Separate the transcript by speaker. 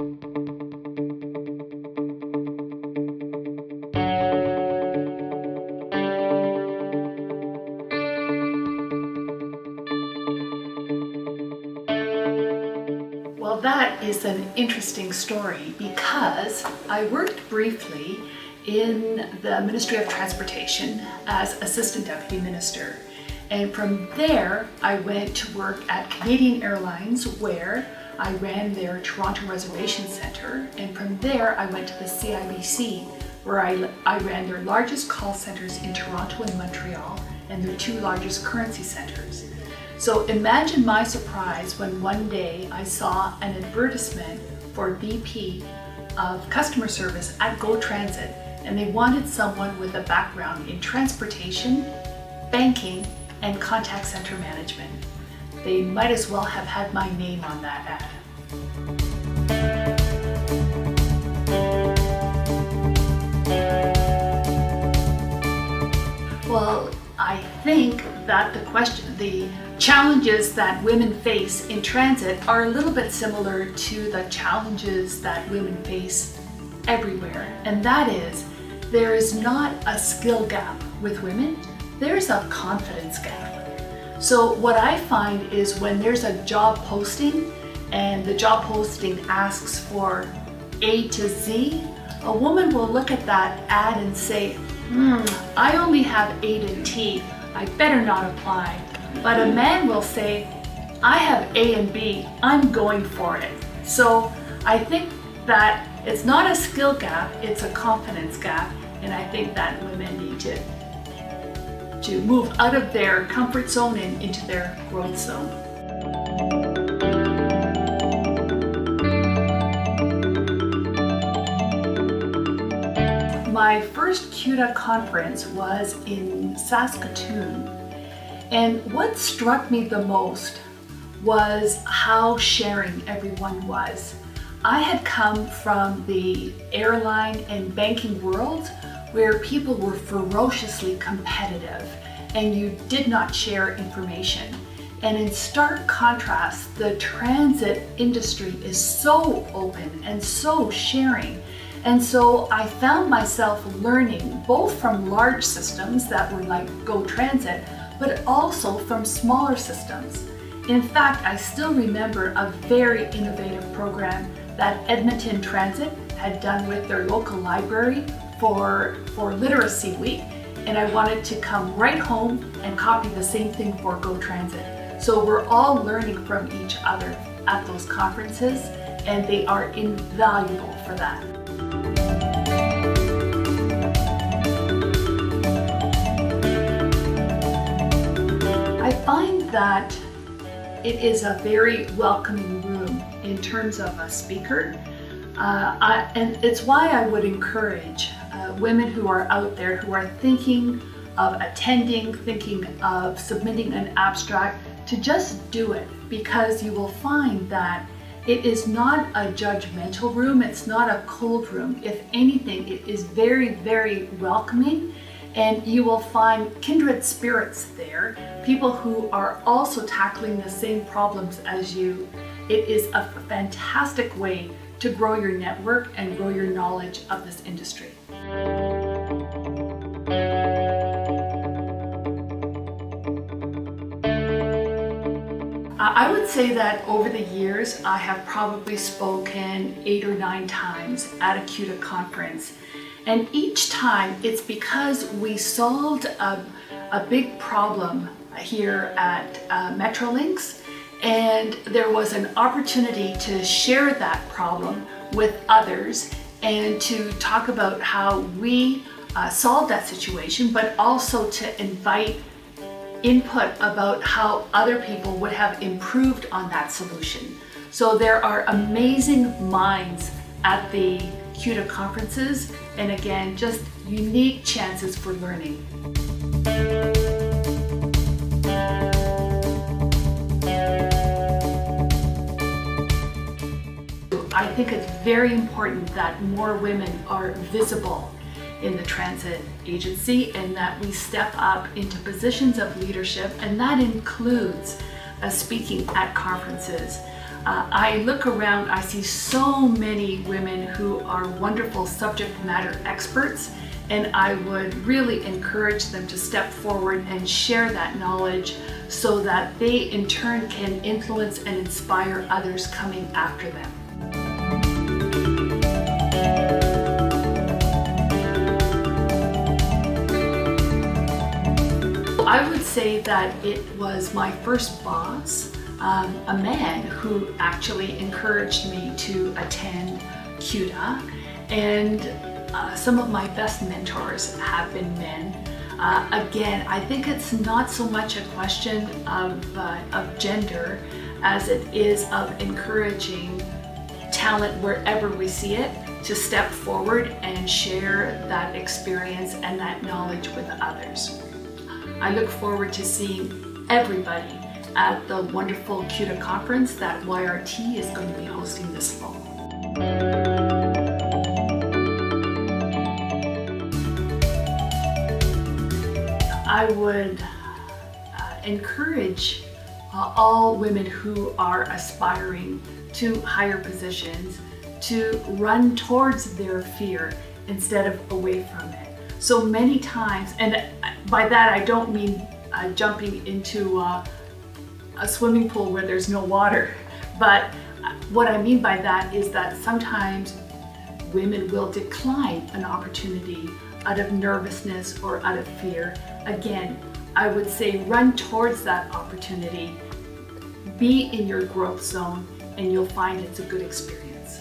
Speaker 1: Well, that is an interesting story because I worked briefly in the Ministry of Transportation as Assistant Deputy Minister. And from there, I went to work at Canadian Airlines, where I ran their Toronto Reservation Center. And from there, I went to the CIBC, where I ran their largest call centers in Toronto and Montreal, and their two largest currency centers. So imagine my surprise when one day I saw an advertisement for VP of customer service at GO Transit, and they wanted someone with a background in transportation, banking, and contact center management. They might as well have had my name on that ad. Well, I think that the challenges that women face in transit are a little bit similar to the challenges that women face everywhere. And that is, there is not a skill gap with women, there's a confidence gap. So what I find is when there's a job posting and the job posting asks for A to Z, a woman will look at that ad and say, I only have A to T, I better not apply. But a man will say, I have A and B, I'm going for it. So I think that it's not a skill gap, it's a confidence gap, and I think that women need to move out of their comfort zone and into their growth zone. My first CUTA conference was in Saskatoon, and what struck me the most was how sharing everyone was. I had come from the airline and banking world where people were ferociously competitive and you did not share information. And in stark contrast, the transit industry is so open and so sharing. And so I found myself learning both from large systems that were like GO Transit, but also from smaller systems. In fact, I still remember a very innovative program that Edmonton Transit had done with their local library for Literacy Week, and I wanted to come right home and copy the same thing for GO Transit. So we're all learning from each other at those conferences, and they are invaluable for that. I find that it is a very welcoming room in terms of a speaker, and it's why I would encourage women who are out there who are thinking of attending, thinking of submitting an abstract, to just do it, because you will find that it is not a judgmental room, it's not a cold room. If anything, it is very, very welcoming, and you will find kindred spirits there, people who are also tackling the same problems as you. It is a fantastic way to grow your network and grow your knowledge of this industry. I would say that over the years, I have probably spoken 8 or 9 times at a CUTA conference. And each time it's because we solved a big problem here at Metrolinx, and there was an opportunity to share that problem with others and to talk about how we solved that situation, but also to invite input about how other people would have improved on that solution. So there are amazing minds at the CUTA conferences, and again, just unique chances for learning. I think it's very important that more women are visible in the transit agency and that we step up into positions of leadership, and that includes speaking at conferences. I look around, I see so many women who are wonderful subject matter experts, and I would really encourage them to step forward and share that knowledge so that they in turn can influence and inspire others coming after them. I would say that it was my first boss, a man, who actually encouraged me to attend CUTA, and some of my best mentors have been men. Again, I think it's not so much a question of gender as it is of encouraging talent wherever we see it to step forward and share that experience and that knowledge with others. I look forward to seeing everybody at the wonderful CUTA conference that YRT is going to be hosting this fall. I would encourage all women who are aspiring to higher positions to run towards their fear instead of away from it. So many times, and by that I don't mean jumping into a swimming pool where there's no water, but what I mean by that is that sometimes women will decline an opportunity out of nervousness or out of fear. Again, I would say run towards that opportunity, be in your growth zone, and you'll find it's a good experience.